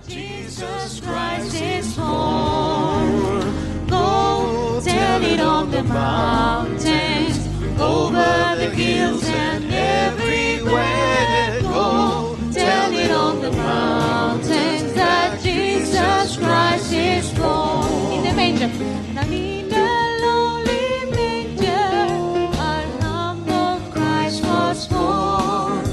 Jesus Christ is born. Go tell it on the mountains, over the hills and everywhere. Go tell it on the mountains that Jesus Christ is born. In the manger. Now in the lonely manger, our humble Christ was born,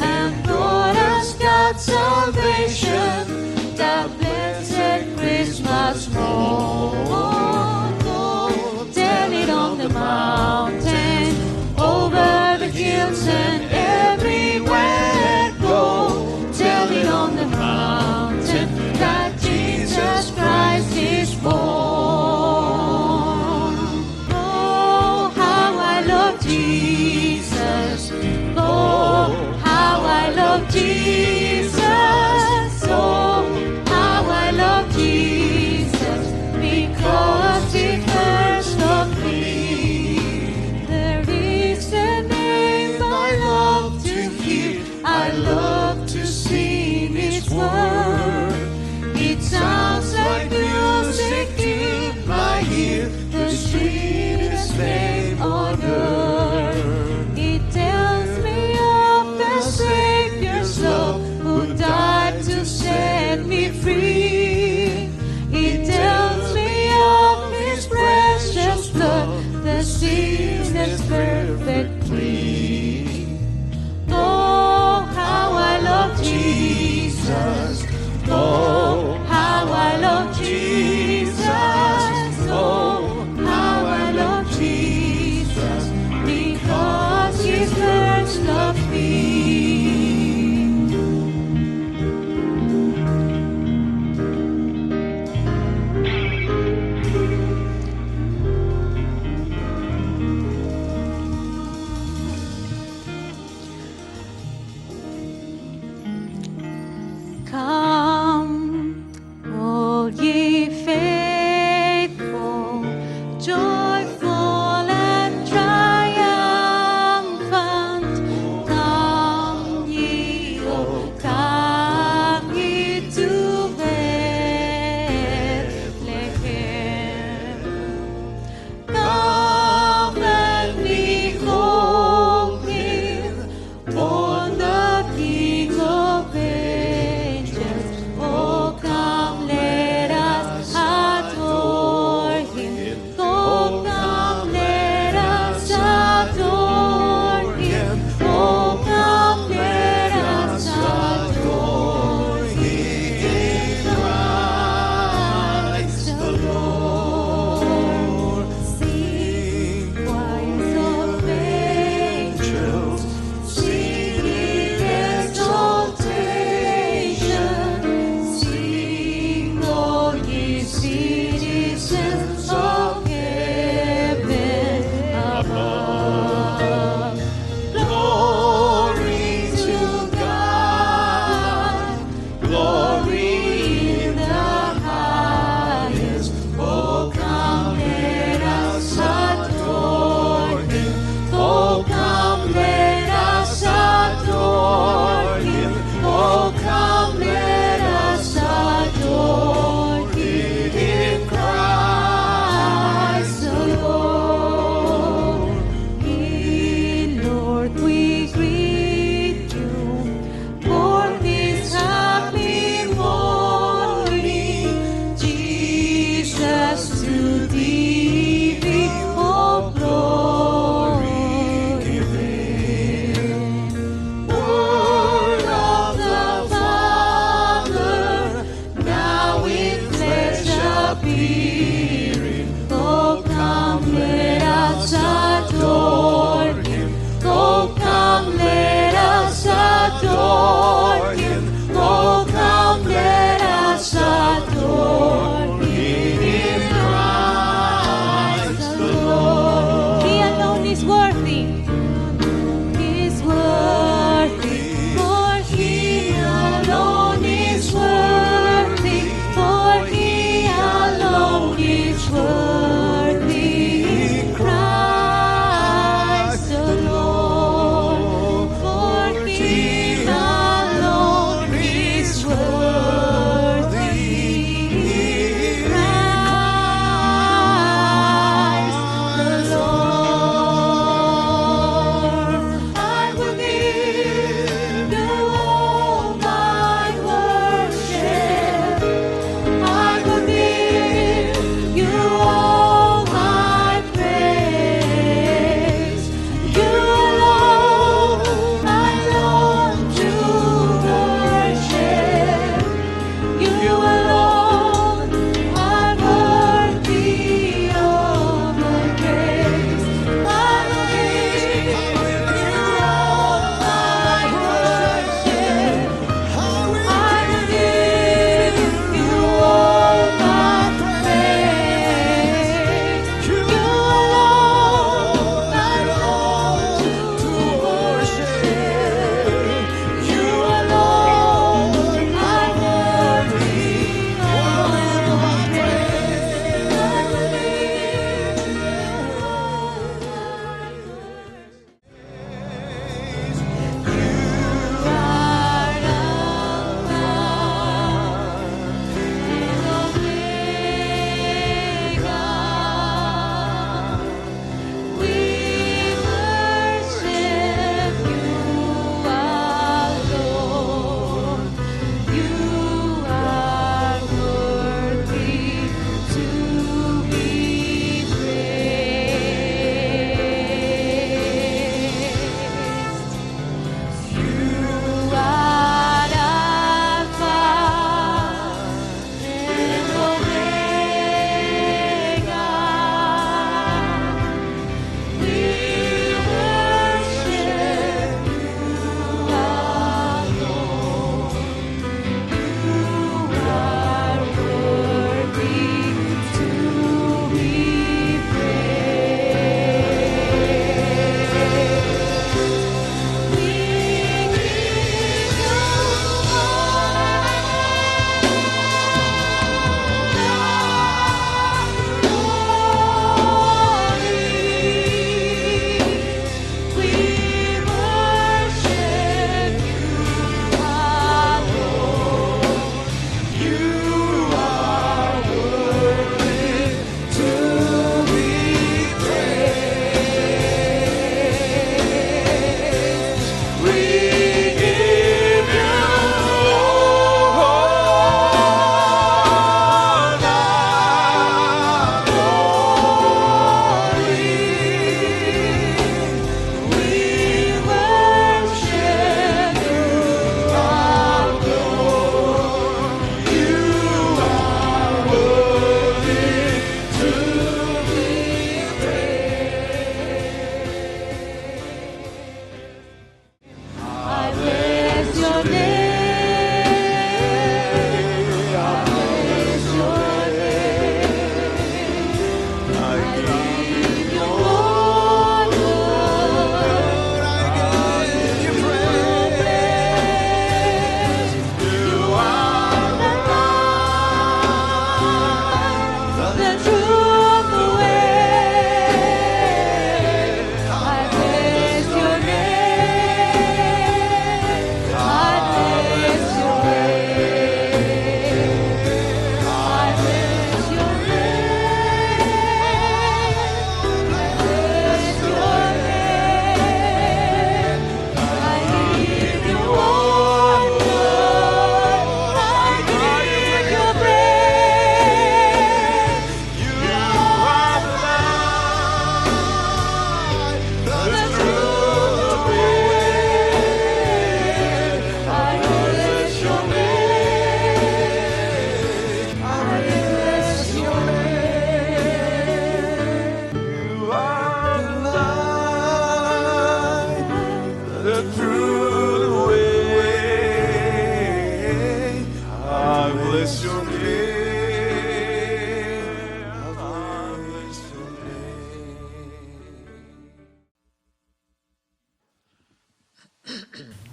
and brought us God's salvation, the blessed Christmas morn. Go tell it on the mountain, over the hills and everywhere. Go tell it on the mountain that Jesus Christ is born. Oh, how I love Jesus. Oh, how I love Jesus. Oh, how I love Jesus, because He first loved me. There is a name I love to hear, I love to sing His word. It sounds like music to my ear, the sweetest name on earth. It tells me of the Savior's love, who died to set me free. It tells me of His precious blood, the sinless perfect plea. Oh, how I love Jesus. Oh, how I love Jesus. Oh, how I love Jesus, because He first loved me. Come, all ye faithful, joyful and triumphant. Come,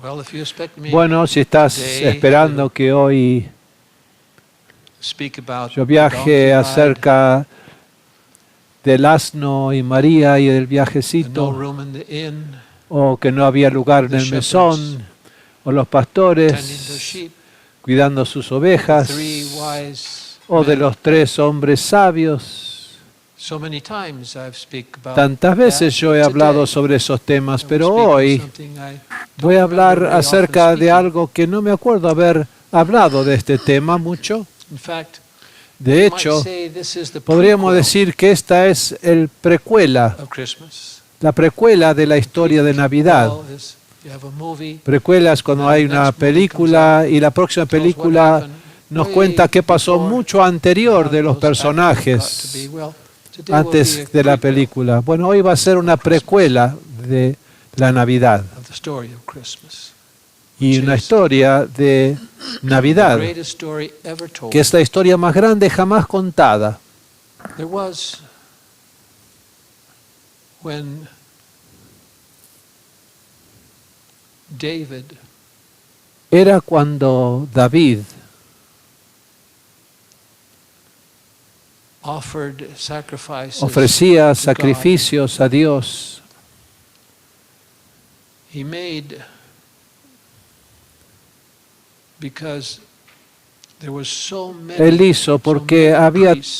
Well, if you expect me Bueno, si estás today esperando to que hoy speak about yo the donkey viaje ride, acerca del asno y María y del and no viajecito, room in the inn, o que no había lugar en the el shepherds mesón, o los tending their pastores sheep, cuidando sus the ovejas, three wise o de men. los 3 hombres sabios. So many times I've speak about Tantas veces that, yo he but hablado today sobre esos temas, I will pero speak on hoy something I voy a don't hablar remember very often acerca de speaking. algo que no me acuerdo haber hablado de este tema mucho. In fact, De you might hecho, say this is the podríamos prequel decir que esta es el precuela, of Christmas. la precuela de la historia de Navidad. Prequel is you have a movie, Precuela es cuando hay una película y la próxima película nos cuenta qué pasó mucho anterior de los personajes antes de la película. Bueno, hoy va a ser una precuela de la Navidad of the story of Christmas. y una historia de Navidad, The greatest story ever told. que es la historia más grande jamás contada. There was when David Era cuando David offered sacrifices. ofrecía sacrificios a Dios. He made because there was so many. Él hizo porque so many había priests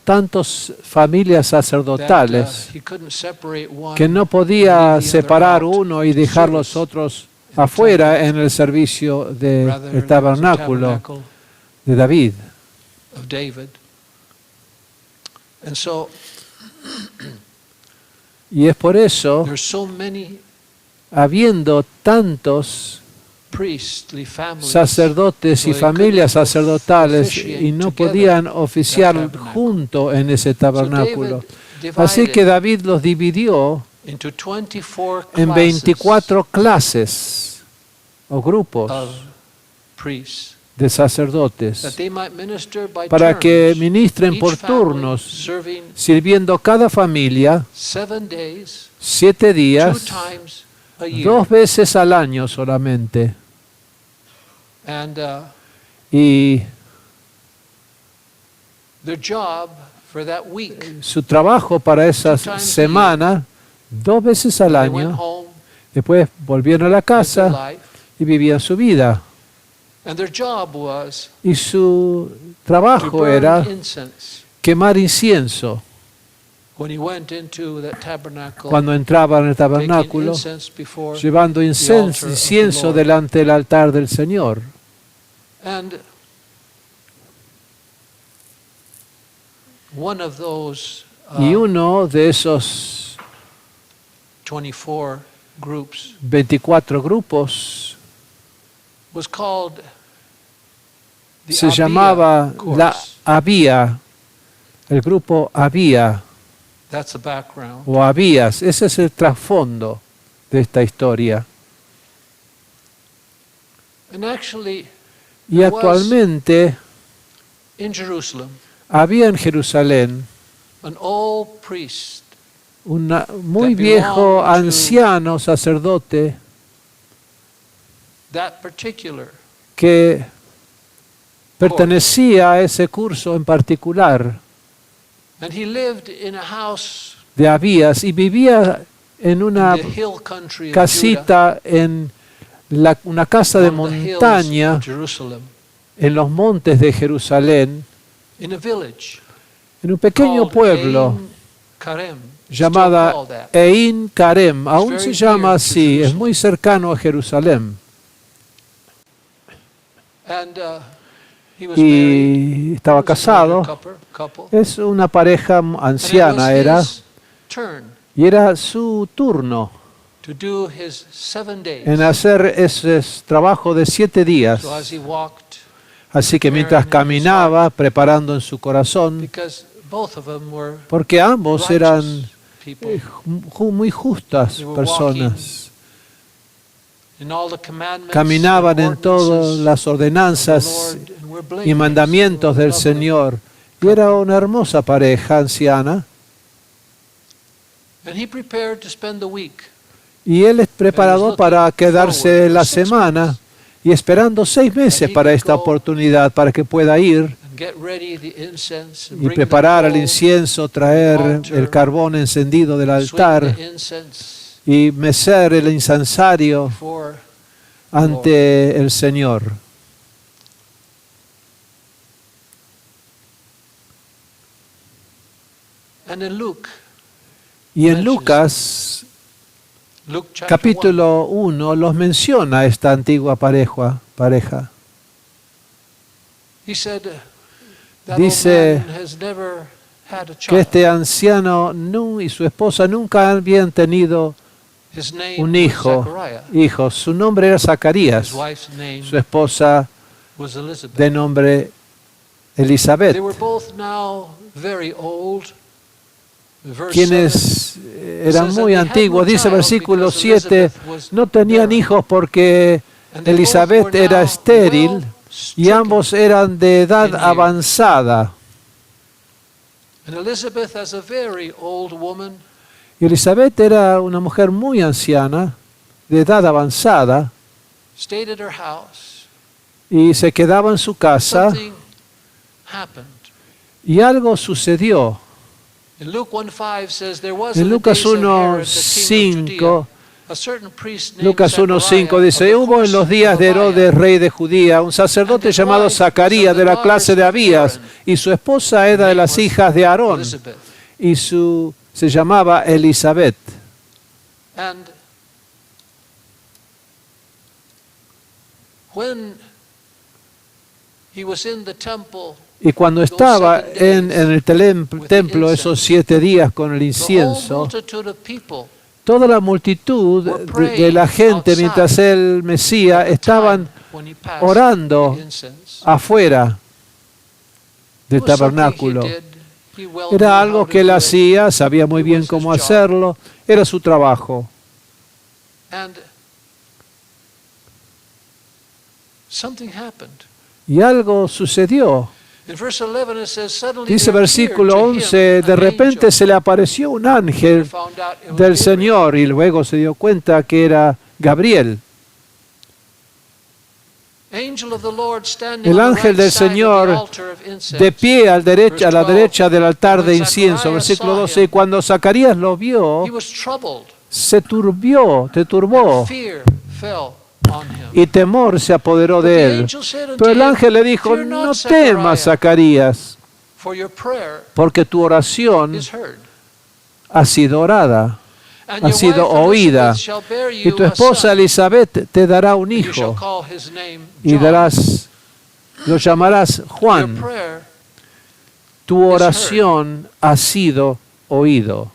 tantas familias that, sacerdotales he couldn't separate one que no and podía leave the other separar out uno y to dejar los service otros in the afuera temple. en el servicio Rather, del there was a tabernáculo tabernacle de David. of David. And so Y es por eso, there's so many habiendo tantos priestly families sacerdotes y so they familias couldn't sacerdotales officiate y no together podían oficiar that tabernacle. junto en ese So tabernáculo. David Así que divided David los dividió into 24 en 24 clases o grupos of priests de sacerdotes that they might minister by para que turns, ministren each por family turnos, serving sirviendo cada familia 7 days, 7 2 días, times a year. 2 veces al año solamente. And Y their job for that week, su trabajo para esa 2 times a semana, 2 veces al they went año, home, después volvieron a la lived their casa life, y vivían su vida. and their job was Y su to trabajo burn era incense quemar incienso when he went into that tabernacle, cuando entraban en el taking tabernáculo, incense before. llevando incienso Lord. delante del altar del Señor. And one of those Y uno de esos 24 groups 24 grupos was called the se Abia llamaba la course. Abía, el grupo Abía That's the background. o Abías. Ese es el trasfondo de esta historia. And actually, Y There was- actualmente in Jerusalem, había en Jerusalén an old priest un muy that viejo belonged to- anciano sacerdote that particular, que pertenecía a ese curso en particular and he lived in a house de Abías y vivía en una in the hill country of Judah, casita en una casa de among the hills montaña of Jerusalem, en los montes de Jerusalén, in a village en un pequeño called pueblo Ein Karem, llamada still called that. Ein Karem. Aún very se llama near to así, es Jerusalem. muy cercano a Jerusalén. And he was married. Y estaba It was an casado. older couple. Es una pareja And it anciana was era, his turn y era su turno to do his 7 days. en hacer ese trabajo de 7 días. So as he walked, Así que mientras caminaba, preparando en su corazón, because both of them were porque ambos eran people, muy justas personas, in all the commandments caminaban en and todas ordinances las of the ordenanzas Lord, and were y blameless. mandamientos They were del lovely. Señor. Y era una hermosa pareja anciana. And he prepared to spend the week Y él es preparado para quedarse la semana y esperando 6 meses para esta oportunidad, para que pueda ir y preparar el incienso, traer el carbón encendido del altar y mecer el incensario ante el Señor. Y en Lucas, capítulo 1, los menciona esta antigua pareja. Dice que este anciano y su esposa nunca habían tenido un hijo. Su nombre era Zacarías, su esposa de nombre Elizabeth, quienes eran muy antiguos. Dice versículo 7, no tenían hijos porque Elizabeth era estéril y ambos eran de edad avanzada. Y Elizabeth era una mujer muy anciana, de edad avanzada, y se quedaba en su casa, y algo sucedió. En Lucas 1:5, Lucas 1:5 dice, hubo en los días de Herodes, rey de Judía, un sacerdote llamado Zacarías de la clase de Abías, y su esposa era de las hijas de Aarón, y se llamaba Elizabeth. Y cuando estaba en el templo esos 7 días con el incienso, toda la multitud de la gente, mientras el Mesías, estaban orando afuera del tabernáculo. Era algo que él hacía, sabía muy bien cómo hacerlo, era su trabajo. Y algo sucedió. Dice versículo 11, de repente se le apareció un ángel del Señor y luego se dio cuenta que era Gabriel. El ángel del Señor de pie a la derecha del altar de incienso, versículo 12, y cuando Zacarías lo vio, se turbó, y temor se apoderó de él. Pero el ángel le dijo, no temas, Zacarías, porque tu oración ha sido orada, ha sido oída, y tu esposa Elizabeth te dará un hijo, y lo llamarás Juan. Tu oración ha sido oído.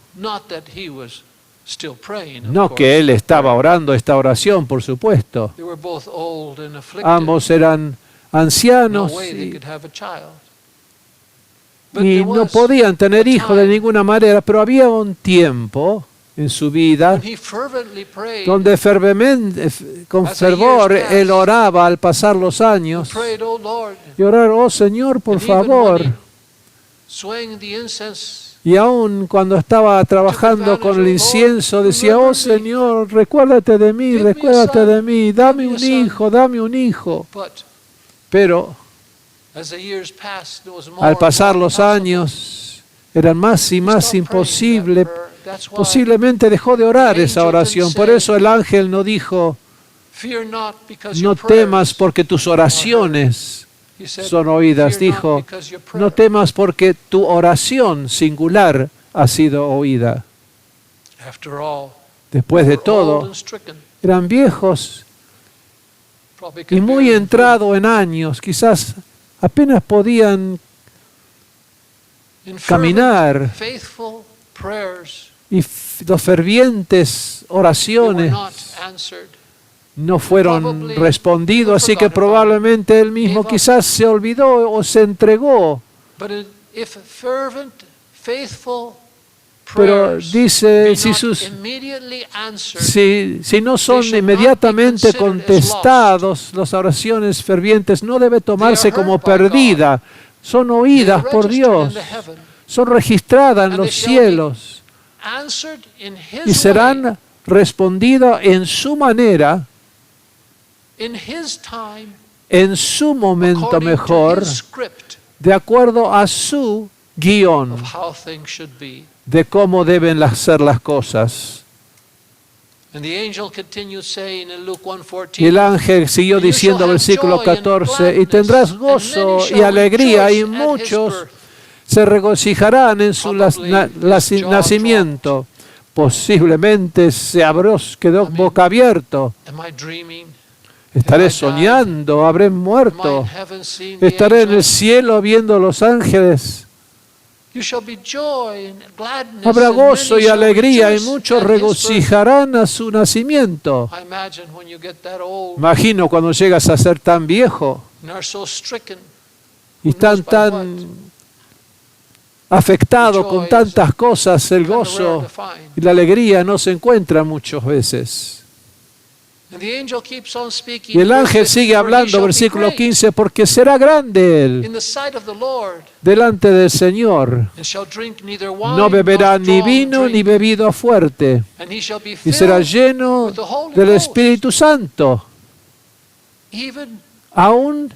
No que él estaba orando esta oración, por supuesto. Ambos eran ancianos y no podían tener hijos de ninguna manera, pero había un tiempo en su vida donde con fervor él oraba al pasar los años y orar, oh Señor, por favor. Y aún cuando estaba trabajando con el incienso, decía, oh Señor, recuérdate de mí, dame un hijo. Pero al pasar los años, eran más y más imposible. Posiblemente dejó de orar esa oración. Por eso el ángel no dijo, no temas porque tus oraciones son oídas. Dijo, no temas porque tu oración singular ha sido oída. Después de todo, eran viejos y muy entrados en años, quizás apenas podían caminar, y los fervientes oraciones no fueron respondidos, así que probablemente él mismo quizás se olvidó o se entregó. Pero dice, si no son inmediatamente contestados, las oraciones fervientes no debe tomarse como perdida. Son oídas por Dios, son registradas en los cielos y serán respondido en su manera, in His time, en su momento according mejor, to His script de acuerdo a su guión of how things should be. de cómo deben ser las cosas. And the angel continued saying in Luke Y el 1:14, ángel siguió "And you diciendo, shall have versículo joy and 14, y gladness, tendrás and gozo many y shall alegría, y rejoice at his muchos birth." se regocijarán en su nacimiento. Posiblemente quedó boca abierto. Am I dreaming? Estaré soñando, habré Am I muerto. in heaven seeing the Estaré en el angels? cielo viendo los ángeles. You shall be joy and gladness, Habrá and gozo many y shall alegría, y rejoice muchos at his birth. regocijarán a su nacimiento. I imagine when you get that old Imagino cuando llegas a ser tan viejo and are so stricken, y están tan afectado con tantas cosas, el kind of rare gozo to find. y la alegría no se encuentran muchas veces. And the angel keeps on speaking, Y el ángel verse 15, sigue "For he hablando, shall be versículo great 15, porque será grande él in the sight of the Lord, delante del Señor. and shall drink neither wine No beberá nor ni strong vino drink, ni bebido fuerte, and he shall be y será filled lleno with the Holy del Ghost, Espíritu Santo, even aún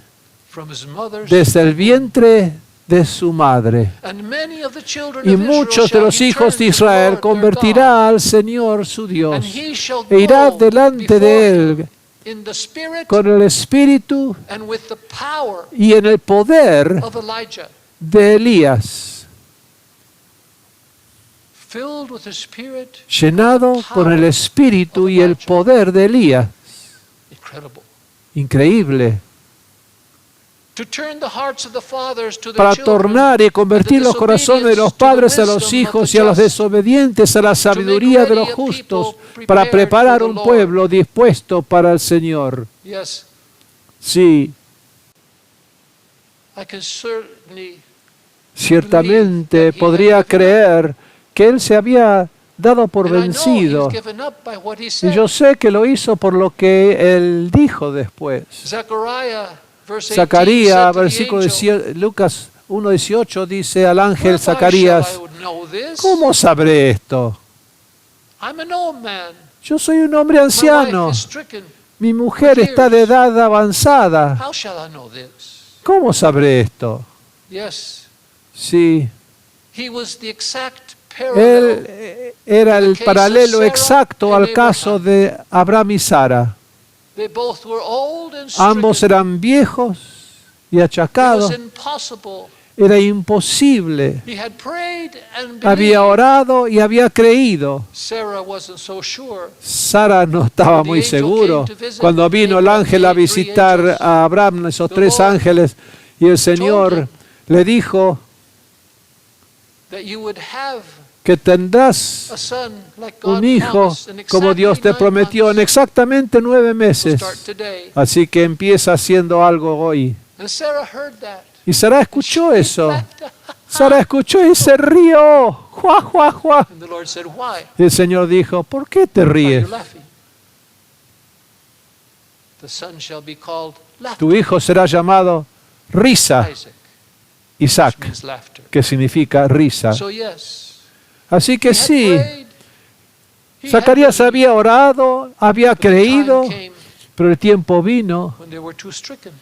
from his mother's desde el vientre de su madre. And many of the children Y of Israel muchos de shall los he hijos turn de to the Israel Lord their God, convertirá al Señor su and Dios, he shall e irá go delante de before él him in the spirit con el Espíritu and with the power y en el poder of Elijah, de Elías, filled with the Spirit. llenado con el Espíritu y el poder de Elías. Incredible. Increíble. To turn the hearts of the fathers to their Para children, tornar y convertir los corazones de los padres a los hijos y a los desobedientes a la sabiduría de los justos, para preparar un pueblo dispuesto para el Señor. Yes, Sí, I can certainly ciertamente podría creer que él se había dado por and I know vencido. he's given up by what he Y said. yo sé que lo hizo por lo que él dijo después. Zechariah, verse 18, Zacarías, said to the versículo angel, 18, Lucas 1:18 dice al ángel "Whereby Zacarías, shall I know this? ¿cómo sabré esto? I'm an old man. Yo soy un hombre My wife anciano, is stricken. mi mujer está de edad avanzada. How shall I know this?" ¿Cómo sabré esto? Yes, Sí, he was the exact él parallel. era el paralelo exacto al caso de Abraham y Sara. They both were old and Ambos stricken. eran viejos y It achacados. was impossible. Era imposible. He had prayed and Había believed. orado y había creído. Sarah wasn't so sure. Sara no estaba muy seguro. Cuando vino el ángel a visitar a Abraham, esos tres ángeles, y el Señor le dijo That you would have que tendrás a son like God un hijo promised in como Dios te exactly 9 prometió en months. exactamente 9 We'll meses. start today. Así que empieza haciendo algo hoy. And Sarah heard that. Y Sara escuchó eso. laughed. Sara escuchó y se rió. ¡Jua, jua, jua! And the Lord said, "Why Y el Señor dijo, ¿por qué te are ríes? you laughing? The son shall be called laughter, Tu hijo será llamado Risa, Isaac, which Isaac, means laughter. que significa risa. So yes, Así que he had sí, prayed, he had Zacarías believed, había orado, había but the time creído, came pero el tiempo vino when they were too stricken.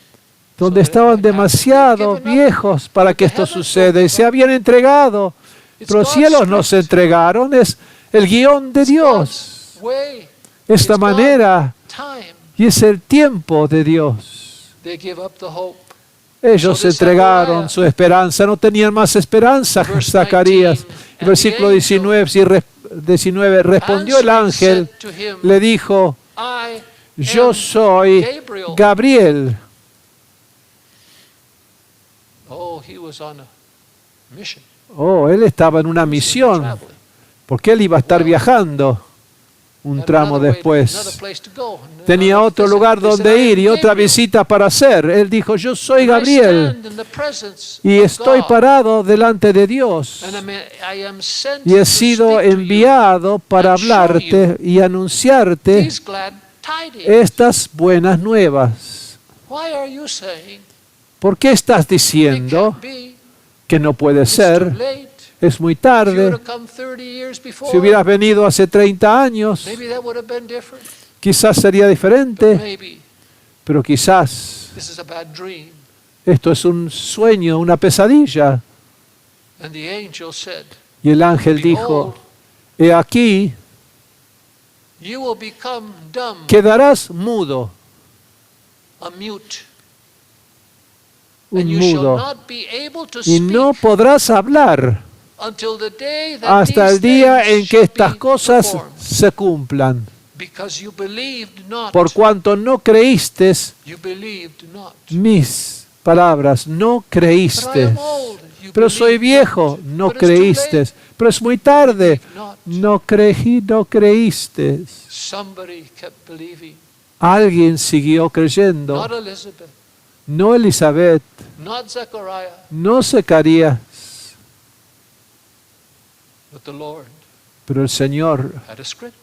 donde So that it estaban might happen. demasiado They'd given up. viejos para que esto The heavens suceda y were se habían entregado. It's Pero los God's cielos no se script. entregaron, es el guión de It's Dios, God's way, esta It's manera, time. y es el tiempo de Dios. They give up the hope. Ellos So this entregaron Zechariah, su esperanza, no tenían más esperanza. verse Zacarías, 19, el versículo 19 respondió el ángel, said to him, le dijo, I yo am soy Gabriel. Gabriel. Oh, he was on a mission. Oh, él estaba en una He was misión, traveling. porque él iba a estar viajando un Had tramo another way- después. another place to go, and Tenía another otro visit. lugar He said, donde "I ir am y otra Gabriel, visita para hacer. Él dijo, yo soy and I Gabriel stand in the presence y of estoy God, parado delante de Dios and I am sent y he to sido speak to you enviado para and show hablarte y anunciarte these glad tidings." estas buenas nuevas. Why are you saying ¿Por qué estás it diciendo can't be? que no puede It's too ser? late. Es muy If you would tarde. have come 30 years before, Si hubieras venido hace 30 años, maybe that would have been different. quizás sería diferente, Maybe pero quizás this is a bad dream. esto es un sueño, una pesadilla. And the angel said, Y el ángel dijo, he aquí, you will become dumb, quedarás mudo, a mute, un and you shall mudo, not be able to y speak no podrás hablar until the day that hasta el these día things en que shall estas be cosas performed. se cumplan. Because you believed not. Por cuanto no creíste You believed not. mis palabras, no But I creíste. am old. You Pero soy believed viejo, not. no But it's too creíste. late. Pero es muy tarde, Believed not. no creíste. Somebody kept believing. Alguien siguió creyendo. Not Elizabeth, No Elizabeth, not Zechariah, no Zacarías, but the Lord pero el Señor had a script.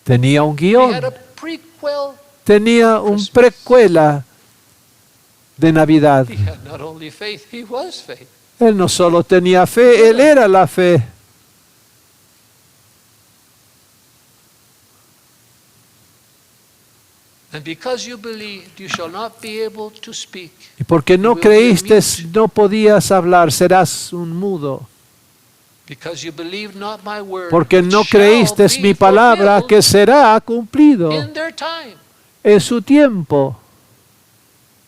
tenía un He guión, had a prequel. tenía un precuela de Navidad. He had not only faith, he was faith. Él no solo tenía fe, él era la fe. And because you believed, you shall not be able to speak. Y porque no creíste, no podías hablar, serás un mudo. Because you believed not my word, Porque which no shall creíste be mi palabra, fulfilled que será cumplido in their time. en su tiempo.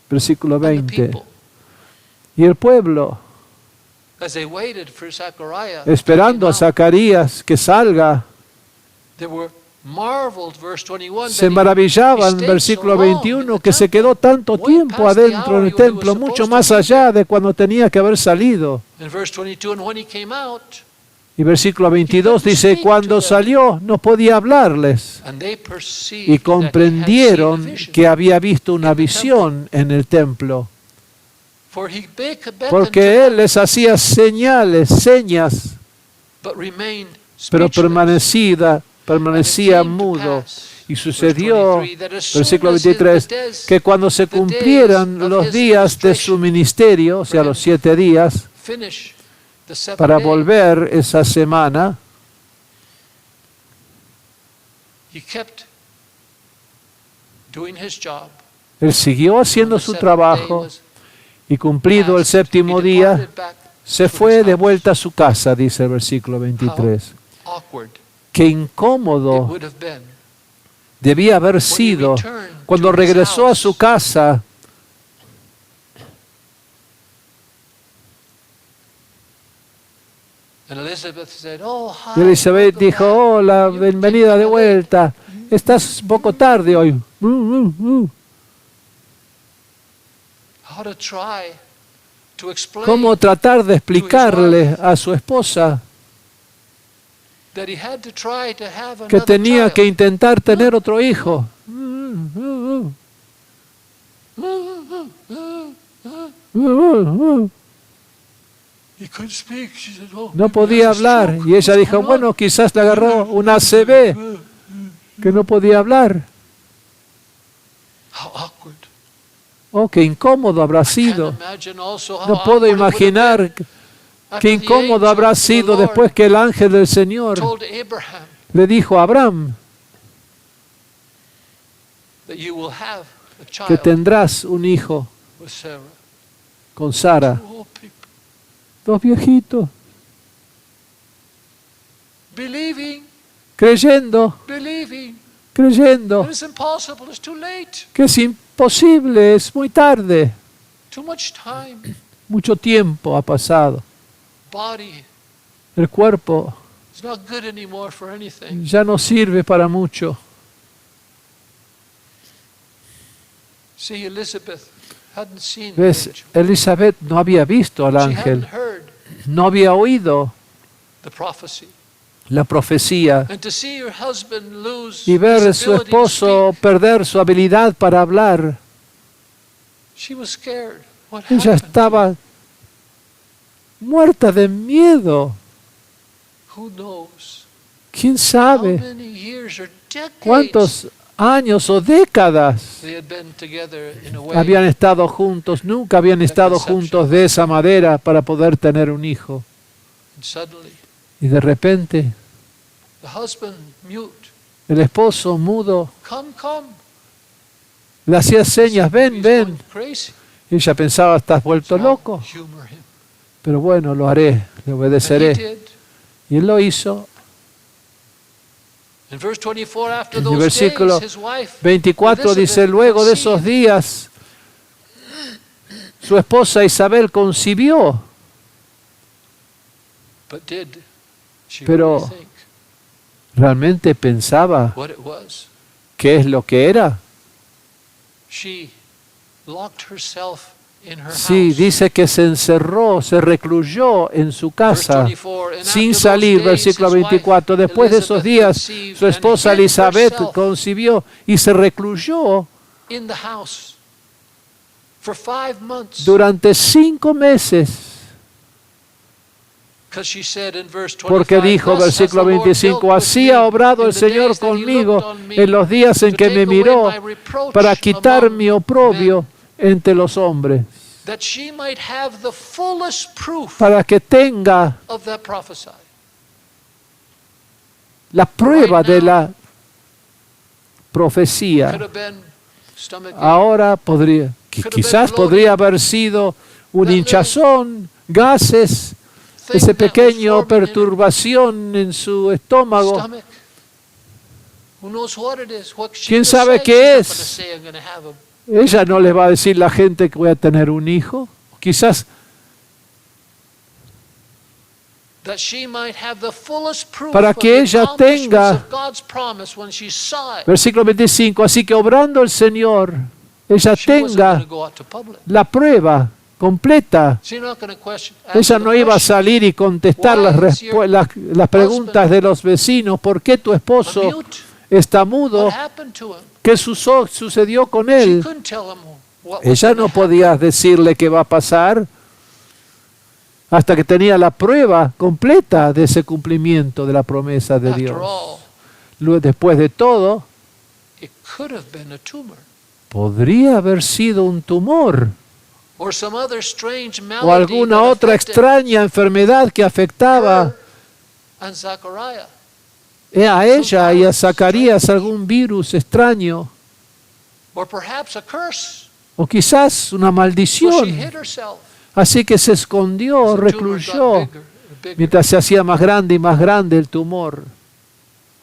Versículo And the 20. people, Y el pueblo, as they waited for Zechariah, esperando a to come out, Zacarías que salga, they were marveled, verse 21, se that he maravillaban, stayed versículo so long in 21, the que se temple, quedó tanto way tiempo past the adentro hour en el when he was templo, mucho supposed más to be allá there. de cuando tenía que haber salido. In verse 22, and when he came out, Y versículo 22 dice, cuando salió no podía hablarles. and they Y perceived that he had comprendieron seen a vision. que había visto una visión en el templo. For he beckoned to Porque él them, les hacía señas, but remained pero speechless. permanecía And it came to mudo. pass, Y verse sucedió, 23, that as soon versículo as the 23, days que cuando se the days cumplieran of los his días de su administration ministerio, o sea, los 7 días, finish the 7 para days, volver esa semana, he kept doing his job. él siguió haciendo On the su 7th day trabajo was y cumplido el passed, he séptimo día, departed back se to fue his de house. vuelta a su casa, dice el versículo 23. Awkward Qué it incómodo would have been debía haber when he sido returned cuando to his regresó a house. su casa. And Elizabeth said, "Oh, hi, Y Elizabeth welcome dijo, back. hola, You bienvenida came de late." vuelta. Estás un poco tarde hoy. How to try to explain ¿Cómo tratar de explicarle a su esposa that he had to try to have que another tenía child. que intentar tener otro hijo? He couldn't speak. She said, "Oh, No maybe he podía has a hablar. stroke. Y ella What's dijo, going on?" bueno, quizás le agarró una ACV, que no podía hablar. How awkward. Oh, qué incómodo habrá Can't sido. imagine also how No puedo awkward it would have imaginar been qué after the incómodo angel habrá of the sido Lord después que el ángel del Señor told Abraham le dijo a Abraham that you will have a que child tendrás un hijo with Sarah. con Sara. Oh, people. Dos viejitos, Believing, creyendo, believing. creyendo It's impossible. It's too late. que es imposible, es muy tarde. Too much time. Mucho tiempo ha pasado. Body El cuerpo is not good anymore for anything. ya no sirve para mucho. See, Elizabeth hadn't seen the ¿Ves? angel. Elizabeth no había visto al She ángel, hadn't heard no había oído the prophecy. la profecía. And to see her husband lose Y ver a his su ability to esposo speak, perder su habilidad para hablar. she was scared. What Ella happened? estaba muerta de miedo. Who knows? ¿Quién How sabe many years or decades cuántos años o décadas they had been together in a way habían estado juntos? Nunca habían estado juntos de esa manera para poder tener un hijo. And suddenly, Y de repente, the husband, mute, el esposo mudo come, come. le hacía señas, ven, He's ven. going crazy. Y ella pensaba, estás vuelto So loco. humor him. Pero bueno, lo haré, le And he obedeceré. did. Y él lo hizo. In verse 24, after En el those versículo days, his wife 24 dice, Elizabeth luego de esos conceived. días, su esposa Isabel concibió. But did she Pero- really think ¿Realmente pensaba what it was? qué es lo que era? She locked herself in her Sí, house. dice que se encerró, se recluyó en su Verse casa 24, and sin after salir, those days, versículo his wife 24. Después de esos Elizabeth días, conceived su and esposa hid Elizabeth herself concibió y se recluyó in the house for 5 months. durante 5 meses. Because she said in verse 25, Porque dijo, "Thus has versículo the Lord 25, dealt with así me ha obrado in el the Señor days that he conmigo looked on me en los días en to que take me away miró my reproach para quitar among mi oprobio men, entre los hombres, that she might have the fullest proof para que tenga of that prophesy." la prueba Right de now, la Could profecía. have been stomach ache, Ahora podría, quizás podría haber sido un hinchazón, gases, thing esa that was pequeña forming in her perturbación en su estómago. stomach. Who knows what it is? What she ¿Quién just sabe said, qué she's not es? gonna say, "I'm gonna have a-" Ella no le va a decir a la gente que voy a tener un hijo. Quizás That she might have the fullest proof para of que the ella accomplishments tenga- of God's promise when she saw it. versículo 25, así que obrando el Señor, ella She wasn't gonna tenga go out to public. la prueba completa. She's not gonna ask Ella the no iba a question. salir y contestar las preguntas de los vecinos. ¿Por qué tu A esposo mute. está mudo? What happened to him? ¿Qué sucedió con She él? couldn't tell him what was Ella gonna no happen. podía decirle qué va a pasar hasta que tenía la prueba completa de ese cumplimiento de la promesa de After Dios. all, Después de todo, it could have been a tumor podría haber sido un tumor or some other strange o malady alguna that otra affected extraña enfermedad que afectaba her and Zachariah. a ella y a Zacarías, algún virus extraño Or perhaps a curse. o quizás una So she maldición. hid herself. Así que se escondió, As the tumor got recluyó, bigger and bigger. mientras se hacía más grande y más grande el tumor,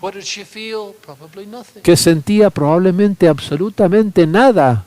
What did she feel? Probably nothing. que sentía probablemente absolutamente nada.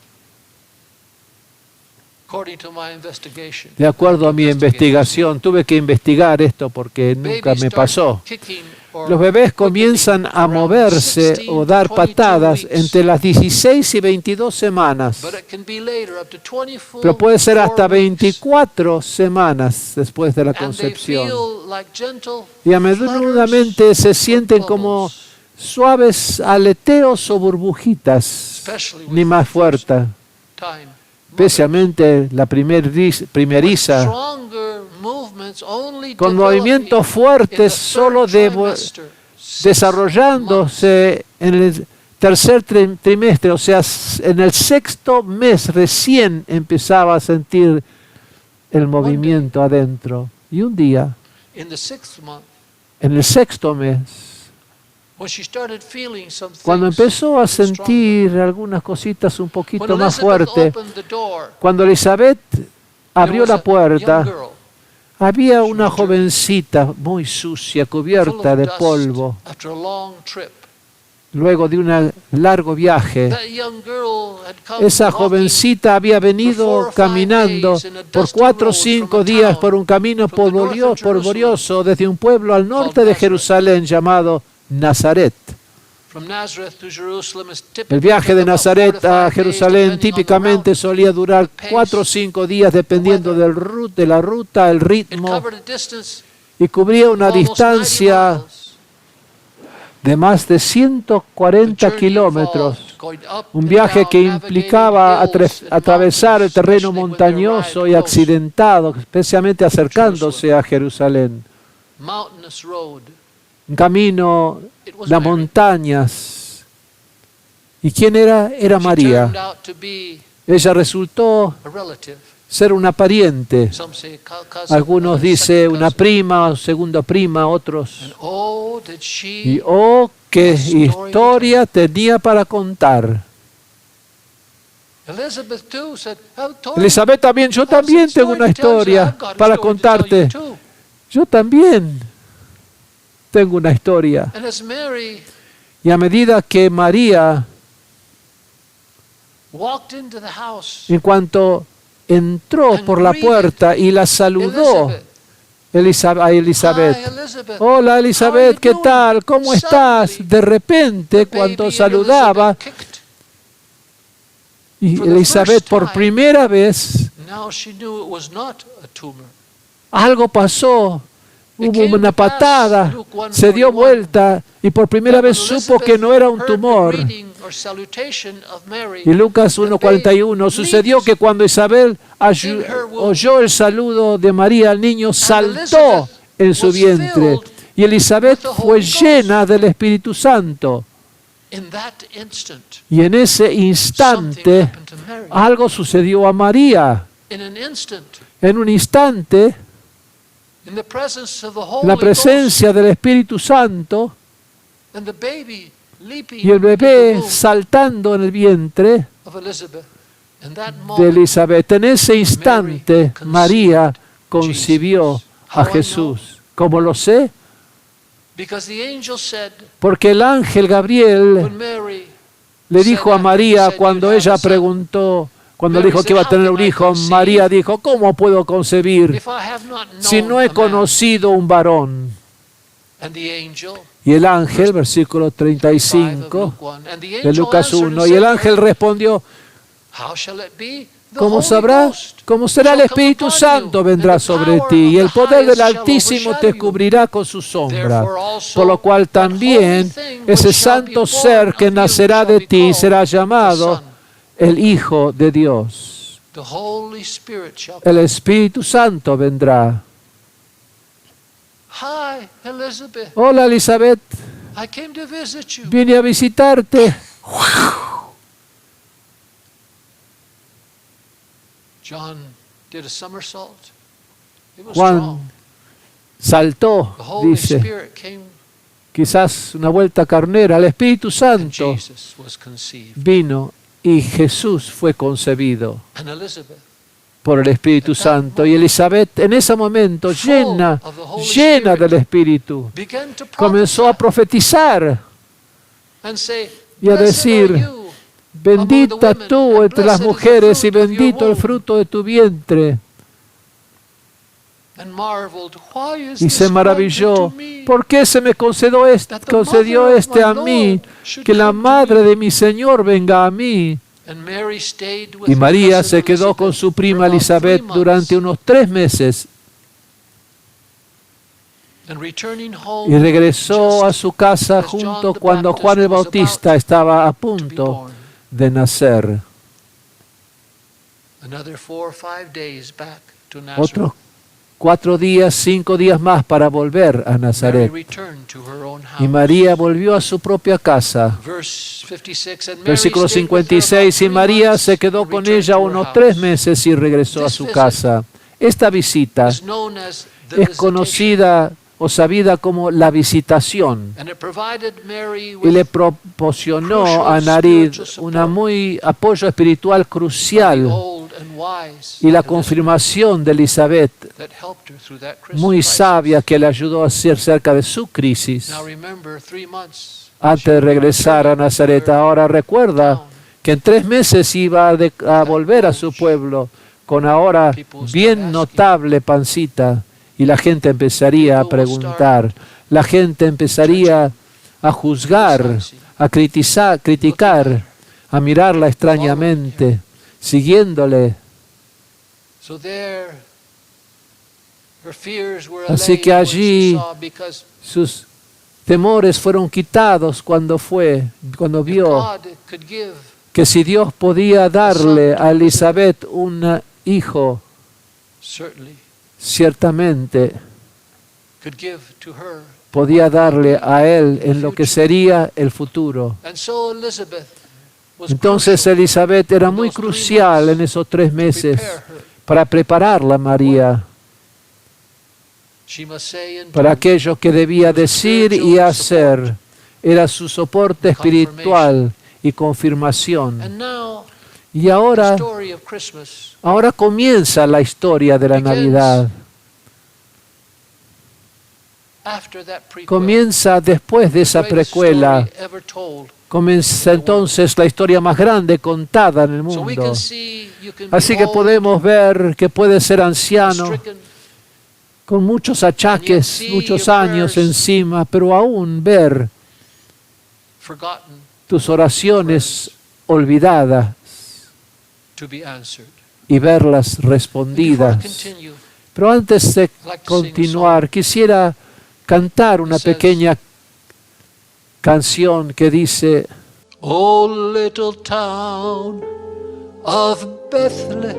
According to my investigation. De acuerdo a mi investigación, tuve que investigar esto porque nunca Babies me start pasó. kicking or Los bebés quickening comienzan a around moverse 16 o dar 22 patadas weeks. entre las 16 y 22 semanas, But it can be later, up to 24 pero puede ser hasta weeks. 24 semanas después de la And they concepción. feel like gentle Y a menudamente se sienten como suaves aleteos o burbujitas, especially with ni más the first fuerte, time. especialmente la primeriza, Stronger movements only con developing movimientos in the fuertes solo third trimester, 6 desarrollándose en el tercer trimestre, o sea, en el sexto mes recién empezaba a sentir el movimiento adentro. Y un día, months. In the 6th month, en el sexto mes, when she started feeling some cuando things empezó a stronger. sentir algunas cositas un poquito When más Elizabeth fuerte, opened the door, cuando Elizabeth there abrió was la a young puerta, girl había una jovencita muy sucia, full cubierta of de dust polvo, after a long trip. luego de un largo viaje. That young girl had come Esa walking jovencita había venido caminando por 4 o 5 días por un camino polvorioso desde un pueblo al norte de Jerusalén llamado Nazaret. from Nazareth to Jerusalem is El typically viaje de about 4 to Nazaret 5 a days, Jerusalén depending on the típicamente route. solía durar 4 o 5 días dependiendo de la ruta, el It ritmo, covered a distance y cubría of una almost 90 distancia miles. de más de The 140 journey kilómetros. involved going up Un and viaje down, que navigating implicaba hills and atravesar el mountains, terreno especially when they montañoso arrived y close. accidentado, especialmente acercándose a Jerusalén. Mountainous road. Un camino, It was las Mary. montañas. ¿Y quién era? Era She María. turned out to be Ella resultó a relative. ser una pariente. Some say cousin, Algunos others dicen second una cousin. prima, segunda prima, otros. And oh, did Y she oh, qué historia tenía para contar. Elizabeth too said, "I've told Elizabeth también, yo you, that's también the tengo story una to tell you. historia I've got a para story to tell you contarte. too." Yo también tengo una historia. And as Mary Y a medida que María, walked into the house, en cuanto entró por la puerta y la saludó a Elizabeth. "Hi, Elizabeth. Hola Elizabeth, ¿qué How are you tal? doing?" ¿Cómo estás? Suddenly, De repente, the cuando baby saludaba, Elizabeth kicked. y for the Elizabeth first por time. primera vez, Now she knew it was not a tumor. algo pasó. It Hubo came una to pass, patada, Luke se dio 1:41, vuelta y por primera that vez when supo que Elizabeth no era un heard the tumor. greeting or salutation of Mary, Y Lucas the 1:41, babe sucedió leaped que cuando Isabel in her womb. oyó el saludo de María, el niño saltó Elizabeth en su was vientre. filled Y Elizabeth with the fue Holy Ghost. llena del Espíritu Santo. In that instant, Y en ese something instante happened to Mary. algo sucedió a María. In an instant, En un instante, in the presence of the en Holy la Ghost, presencia del Espíritu Santo and the baby leaping y el into the bebé womb saltando en el vientre of Elizabeth. In that de moment, Elizabeth. En ese instante, María concibió a Jesús. ¿Cómo lo sé? because the angel said, Porque el ángel Gabriel when Mary le dijo a María cuando ella preguntó, cuando le dijo que iba a tener un hijo, María dijo, ¿cómo puedo concebir if I have not si known no he a man? conocido un varón? And the angel, Y el ángel, versículo 5 of 35 Luke 1, and the de angel Lucas answered 1, and y el said, ángel respondió, How shall it be? The ¿cómo Holy sabrá? Ghost ¿Cómo será el shall come Espíritu upon Santo you, vendrá and the sobre power ti, y el of the poder del highest shall Altísimo te overshadow you. cubrirá con su sombra? Therefore also Por lo cual that holy también thing ese which shall be santo born ser que of you nacerá shall de be ti called será the llamado Son. el Hijo de Dios. The Holy Spirit shall El come. Espíritu Santo vendrá. Hi, Elizabeth. Hola Elizabeth, I came to visit you. vine a visitarte. John did a somersault. It was Juan strong. saltó, The Holy dice, Spirit came quizás una vuelta carnera. El Espíritu and Santo Jesus was conceived. vino y Jesús fue concebido And Elizabeth, por el Espíritu Santo. Y Elizabeth en ese momento llena del Espíritu, began to comenzó a prophesy profetizar and say, y a "Blessed are decir, you bendita tú entre las mujeres y bendito el fruto de tu vientre. and marveled, why is Y this se maravilló, granted to me? ¿por qué se me concedió este a mí? Que la madre de mi Señor venga a mí. And Mary stayed with Y her María cousin se quedó con Elizabeth su prima for about Elizabeth 3 months. durante unos 3 meses And returning home y regresó a just su casa as John junto the cuando Baptist Juan el was Bautista about estaba a to be punto born. de nacer. Another 4 or 5 days back to Nazareth. Otros 4 días, 5 días más para volver a Mary Nazaret. returned to her own house. Y María volvió a su propia casa. Verse 56, and Mary Versículo stayed with her about 56, y 3 María months se quedó and con returned ella to her unos house. 3 meses y regresó a su casa. Esta visita Is known as the es visitation, conocida o sabida como la visitación and it provided Mary y with le proporcionó a Narid una muy apoyo espiritual the crucial old and wise y la Elizabeth confirmación de Elizabeth that helped her through that Christmas muy crisis. sabia que le ayudó a ser cerca de su crisis Now remember, 3 months antes de regresar a Nazaret. Ahora recuerda down. que en 3 meses iba a volver a su pueblo con ahora bien notable pancita y la gente empezaría a preguntar, la gente empezaría a juzgar, a criticar, a mirarla extrañamente, siguiéndole. So there, her fears were Así allayed que when she allí saw, because sus temores fueron quitados cuando if vio God could give, que si Dios podía darle a Elizabeth un hijo, certainly ciertamente could give to her. podía darle a él en lo que sería el futuro. And so Elizabeth was Entonces crucial Elizabeth era muy crucial en esos 3 to meses prepare her para prepararla, María, She must say and para do. aquello que debía decir y hacer. Era su soporte espiritual y confirmación. And now, Y the ahora story of Christmas comienza la historia de la Navidad. after that prequel. Comienza después de esa The greatest precuela. story ever told. Comienza entonces la historia más grande contada en el So we mundo. can see, you can be Así que old, podemos ver que puede ser anciano, stricken, con muchos achaques, muchos años encima, pero aún ver forgotten tus oraciones olvidadas to be answered. y verlas Before I respondidas. continue, Pero antes de continuar, quisiera cantar una pequeña canción que dice: oh little town of Bethlehem,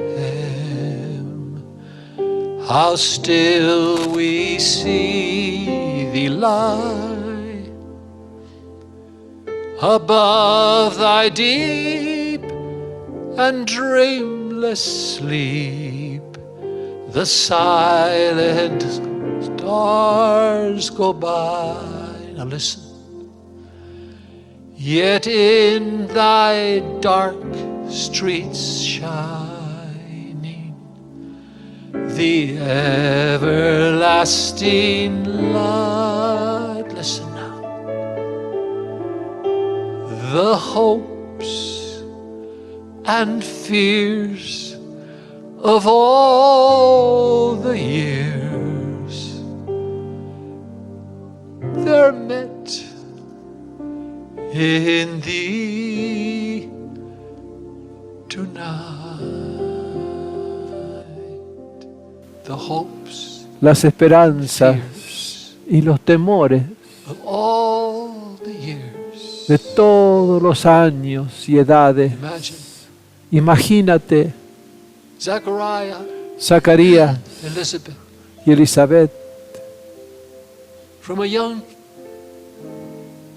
how still we see thee lie above thy deep and dreamless sleep. The silent stars go by. Now listen. Yet in thy dark streets shining, the everlasting light. Listen now. The hopes and fears of all the years, they're met in thee tonight. The hopes, las esperanzas fears y los temores of all the years. de todos los años y edades. Imagine Imagínate Zechariah, Zacarías Elizabeth, y Elizabeth, from a young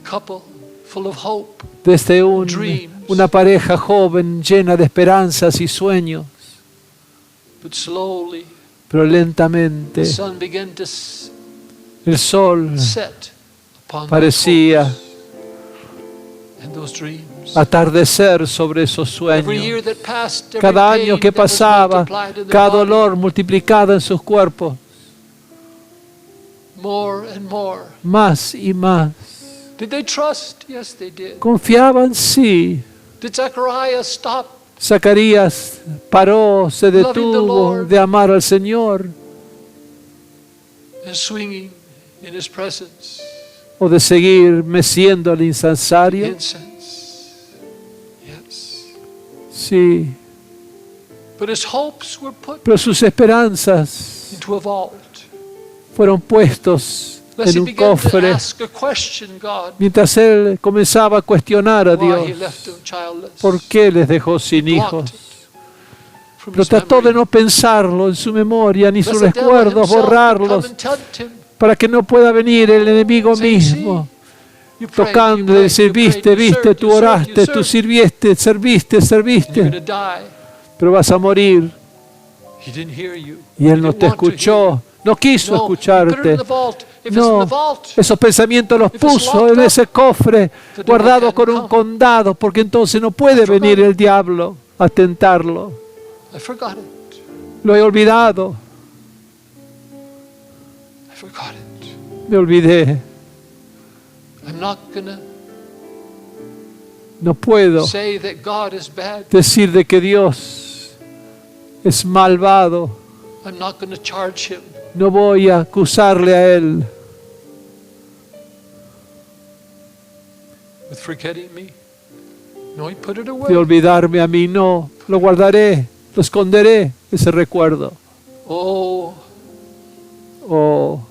couple full of hope, desde dreams. una pareja joven llena de esperanzas y sueños, but slowly pero the lentamente sun began to el sol set upon those parecía hopes and those dreams. atardecer sobre esos Every sueños. year that passed, every Cada pain año que that was pasaba, multiplied in their cada body, dolor multiplicado en sus cuerpos, more and more. más y más. Did they trust? Yes, they did. Confiaban, sí. Did Zechariah stop Zacarías paró, se detuvo de amar al Señor and swinging in his presence o de seguir meciendo el incensario. incense? Yes. Sí, But his hopes were put pero sus esperanzas into a vault. fueron puestos Lest en he un began to cofre ask a question, God, mientras él comenzaba a cuestionar a why he Dios left him childless. por qué les dejó sin hijos. Blocked it from Pero his trató de memory. no pensarlo en su memoria ni sus Lest the devil recuerdos, himself would borrarlos, come and tempt him. para que no pueda venir el enemigo Saying, mismo You prayed, tocando y you prayed, decir: you prayed, viste, you viste, served, tú you served, oraste, you tú served, serviste, and you're serviste, going to die. pero vas a morir. He didn't hear you. Y él He no didn't te want to hear escuchó, no quiso you. No, he put it in escucharte. the vault. If it's in No, the vault, esos pensamientos los If it's puso locked en up, ese cofre, the devil guardado can't con un come. condado, porque entonces no puede I forgot venir it. el diablo a tentarlo. I forgot it. Lo he olvidado, I forgot it. me olvidé. I'm not going to No puedo say that God is bad. decir de que Dios es malvado. I'm not going to charge him. No voy a acusarle a él With forgetting me. No, he put it de away. olvidarme a mí. No, lo guardaré, lo esconderé, ese recuerdo. Oh, Oh,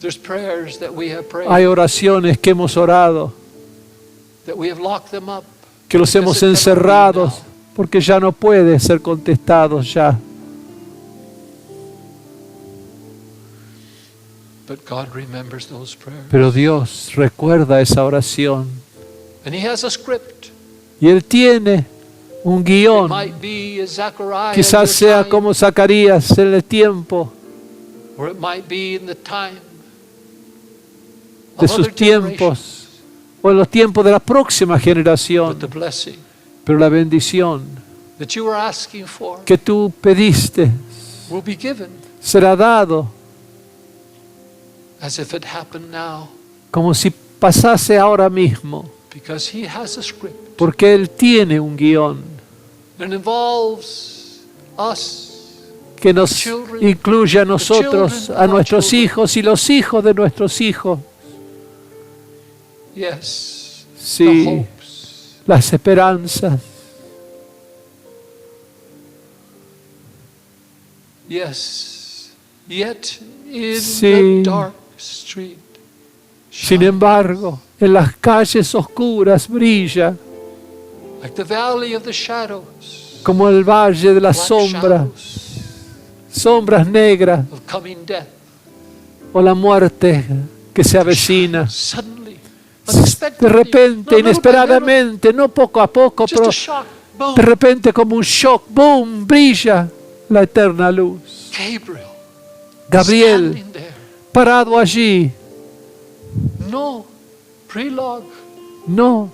there's prayers that we have prayed, hay oraciones que hemos orado, that we have locked them up. que los hemos because it cannot be encerrado now. porque ya no puede ser contestados ya. But God remembers those prayers. Pero Dios recuerda esa oración And he has a script. y Él tiene un It guión. might be as Zechariah in Quizás your sea time, como Zacarías en el tiempo or it might be in the time de of sus other generations. tiempos o en los tiempos de la próxima But generación. the blessing Pero la bendición that you were asking for que tú pediste will be given será dado as if it happened now, como si pasase ahora mismo, because He has a script porque Él tiene un guión that involves us, que nos incluye a nosotros, a nuestros hijos y los hijos de nuestros hijos. yes, the Sí, hopes, las esperanzas. yes, yet in Sí. the dark street. Sin shine, embargo, en las calles oscuras brilla like the valley of the shadows, como el valle de la black sombra, shadows sombras negras of coming death. o la muerte que se avecina. Suddenly, De unexpectedly, repente, not little by little, inesperadamente, no poco a poco, just pero a shock, boom. de repente como un shock, boom, brilla la eterna luz. Gabriel, Gabriel, standing there, parado allí, no prelogue, no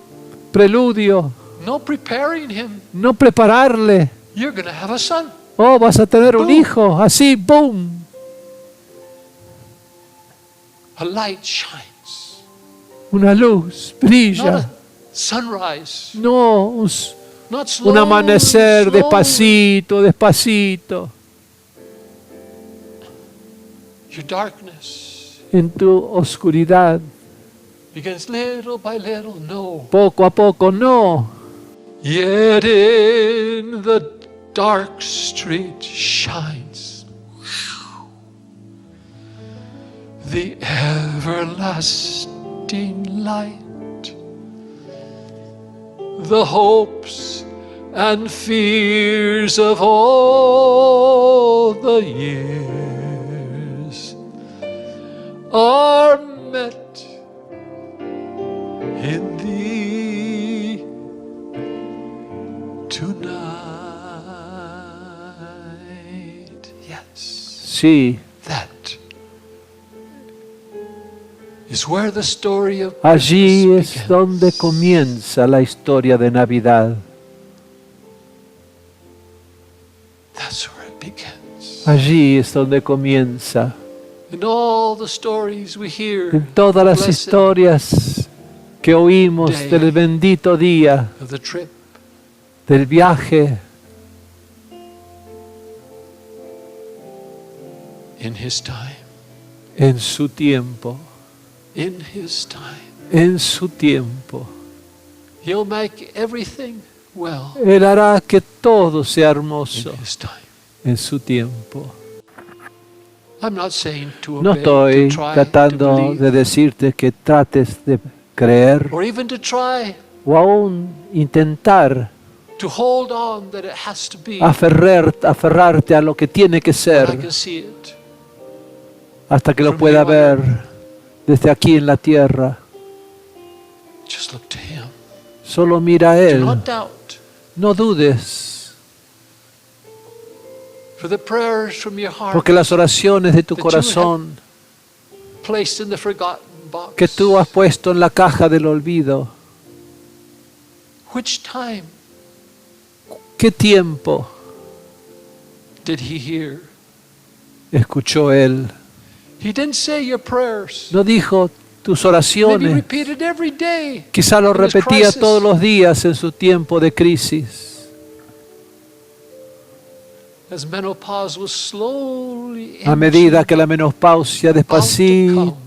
preludio, no preparing him. no prepararle. You're going to have a son. Oh, vas a tener un Boom. hijo, así, boom. A light shines. Una luz Not brilla, a sunrise. no Not slow, un amanecer slow. despacito, despacito. Your darkness En tu oscuridad, begins little by little. No. poco a poco, no. Yet in the dark street shines the everlasting light. The hopes and fears of all the years are met in thee tonight. Yes, Sí, that is where the story of allí Christmas es donde begins. comienza la historia de Navidad. That's where it begins. Allí es donde comienza. In all the stories we hear En todas las blessed historias que oímos day del bendito día, of the trip, del viaje, in His time, en su tiempo, in His time, en su tiempo. He'll make everything well Él hará que todo sea in hermoso His time. en su tiempo. I'm not saying to No obey, estoy to try, tratando to believe, de decirte que trates de creer or even to try o aún intentar to hold on that it has to be. aferrarte a lo que tiene que I ser can see it. hasta que lo From pueda here on ver desde aquí en la tierra. Just look to Him. Solo mira a Do Él. not doubt. No dudes, For the prayers from your heart porque las oraciones de tu that you corazón placed in the forgotten box. que tú has puesto en la caja del olvido, Which time ¿qué tiempo did He hear? escuchó Él? He didn't say your prayers. No dijo tus Maybe oraciones. repeat it every day. Quizá lo in his repetía crisis. todos los días en su tiempo de crisis. As menopause was slowly A medida inching que la menopausia about to despacito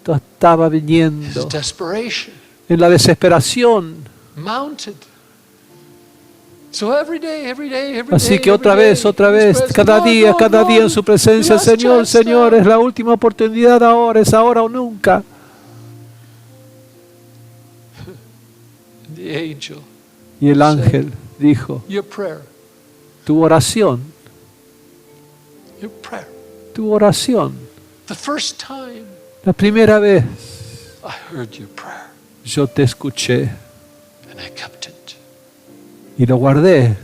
come, estaba his viniendo, desperation en la desesperación. mounted. So every day, Así que otra vez, cada día en su presencia, Señor, Señor, es la última oportunidad ahora, es ahora o nunca. The angel, Y el ángel dijo, your prayer, tu oración, your prayer. tu oración. The first time La primera vez I heard your prayer yo te escuché and I kept it. y lo guardé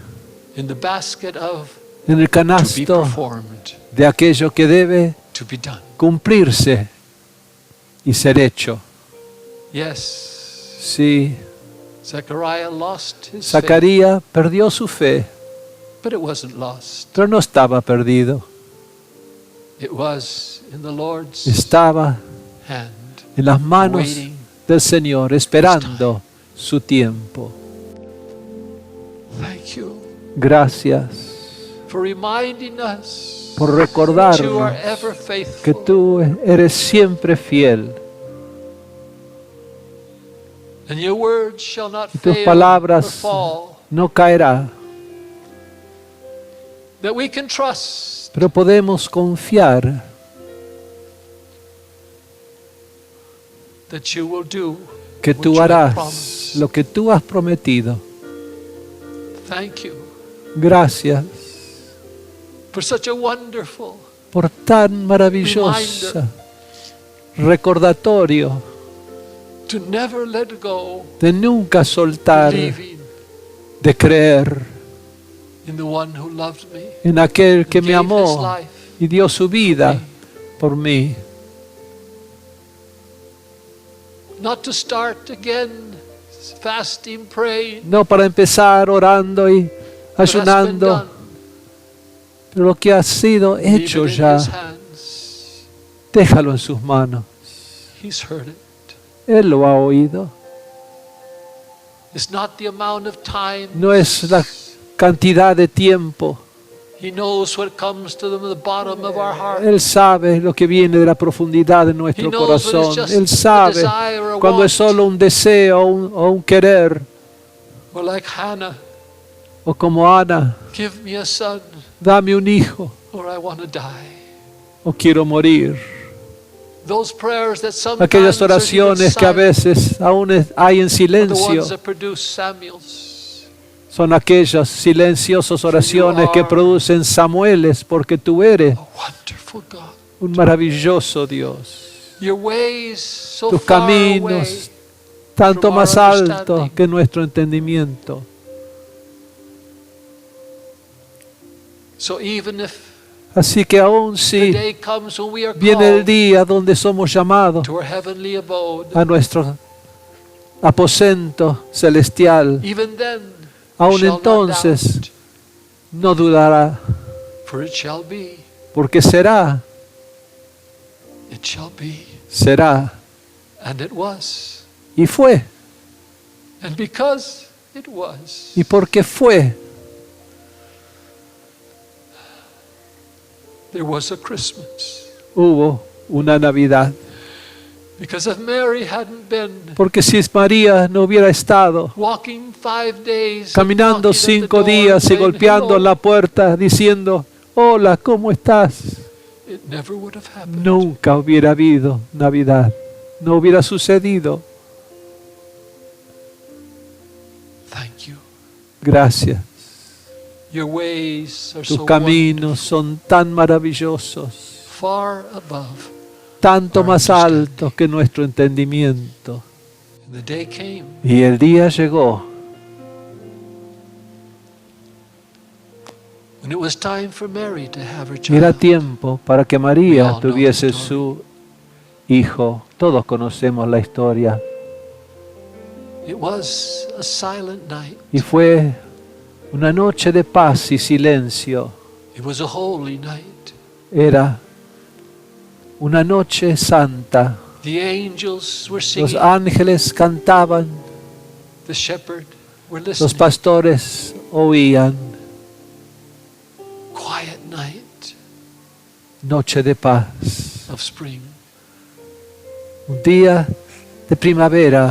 in the basket of en el to be canasto performed, de aquello que debe to be done. cumplirse y ser hecho. Yes, Sí, Zechariah lost his faith, Zacarías perdió su fe, but it wasn't lost. pero no estaba perdido. It was in the Lord's Estaba hand, en las manos waiting. del Señor, esperando su tiempo. Thank you Gracias for reminding us por that you are recordarnos ever que faithful. tú eres siempre fiel. And your words shall not Y tus fail or palabras fall. no caerá, That we can trust pero podemos confiar that you will do que what tú you have harás promised. lo que tú has prometido. Thank you Gracias for such a wonderful por tan maravilloso recordatorio to never let go, de nunca soltar, believing de creer in the one who loved me, en aquel que and me gave his amó life y dio su vida me. por mí. Not to start again fasting, praying, No para empezar orando y but has been ayunando, done. pero lo que ha sido Leave hecho it in ya, his hands. déjalo en sus manos. He's heard it. Él lo ha oído. It's not the amount of time. No es la cantidad de tiempo. He knows what comes to the bottom of our heart. Él sabe lo que viene de la profundidad de He nuestro knows when it's corazón. just Él a sabe desire or a cuando es want. solo un deseo o un querer. Or like Hannah, O como Ana, give me a son dame un hijo or I want to die. o quiero morir. Those prayers that sometimes Aquellas are even oraciones que a silent veces aún hay en are the silencio. ones that produce Samuels. Son aquellas silenciosas oraciones que producen Samueles, porque tú eres A wonderful God. un maravilloso Dios. Your ways so Tus far away. caminos tanto from our más altos understanding. que nuestro entendimiento. So even if Así que aún the si day comes when we are viene el called día donde somos llamados to our heavenly abode, a nuestro aposento celestial, even then aún shall not entonces doubt, no dudará, for it shall be, porque será, it shall be, será, and it was. y fue, And because it was, y porque fue, there was a Christmas. hubo una Navidad. Because if Mary hadn't been Porque si María no hubiera estado walking 5 days, caminando and knocking at the 5 door, días y saying, golpeando "Hello," en la puerta diciendo, hola, ¿cómo estás? it never would have happened. Nunca hubiera habido Navidad, no hubiera sucedido. Thank you. Gracias. Your ways are Tus so caminos son tan maravillosos, far above. tanto más altos que nuestro entendimiento. And the day came Y el día llegó when it was time for Mary to have her y era child. tiempo para que María tuviese su hijo. Todos conocemos la historia. It was a silent night. Y fue una noche de paz y silencio. It was a holy night. Era una noche santa. The angels were Los singing. ángeles cantaban, The shepherd were los listening. pastores oían. Quiet night Noche de paz. of spring. Un día de primavera.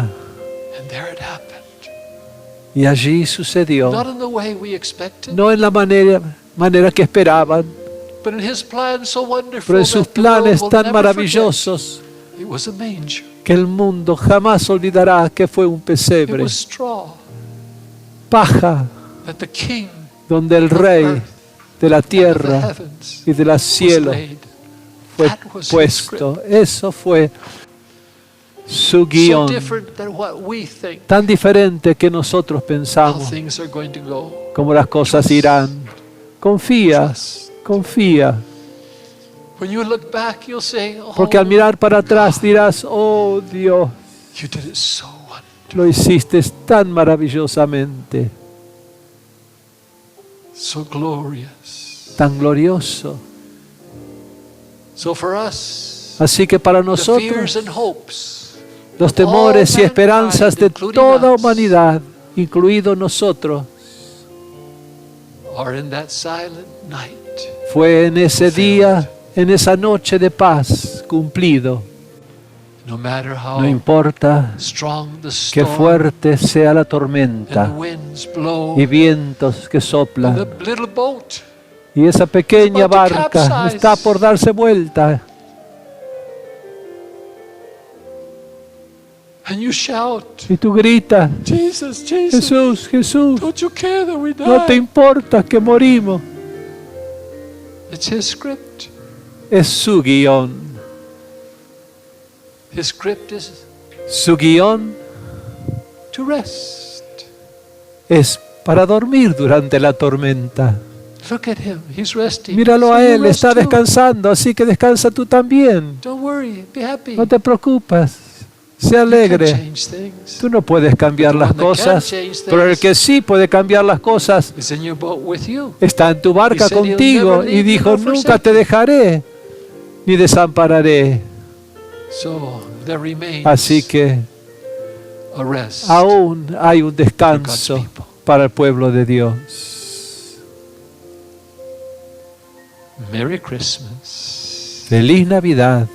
And there it happened. Y allí sucedió. Not in the way we expected, No en la manera que esperaban, but in his plan so wonderful pero en sus that the world planes will tan never maravillosos forget. It was a manger. que el mundo jamás olvidará que fue un It pesebre, was straw paja, that the king donde el of rey earth de la and of the tierra heavens y del was cielo laid. fue That was his puesto. Eso fue su so guión, different than what we think tan diferente que nosotros how pensamos, things are going to go. cómo las cosas irán. Confía, Trust. confía, When you look back, you'll say, oh, porque al mirar para atrás dirás, oh Dios, you did it so wonderful. lo hiciste tan maravillosamente, So glorious. tan glorioso. So for us, Así que para the fears nosotros, and hopes, los temores y all esperanzas de mankind, toda including us, humanidad, incluidos nosotros, are in that silent night. fue en ese día, en esa noche de paz cumplido. No matter how No importa strong the qué storm fuerte sea la and the tormenta winds blow, y vientos que and soplan, the little boat, y esa pequeña about to barca capsize. está por darse vuelta, and you shout, y tú gritas, Jesus, Jesus, Jesús, Jesús, don't you care that we die? no te importa que morimos. It's His script. Es su guión. His script is Su guión to rest. es para dormir durante la tormenta. Look at Him. He's resting. Míralo So a you él, rest está too. descansando, así que descansa tú también. Don't worry. Be happy. No te preocupes, sé You can't alegre. change things. Tú no puedes cambiar las cosas, pero el que sí puede cambiar las cosas Is in your boat with you. está en tu barca He said he'll contigo never leave y you dijo, nor nunca forsake te you." dejaré ni desampararé. So there remains Así que a rest aún hay un for God's descanso people. para el pueblo de Dios. Merry Christmas. Feliz Navidad.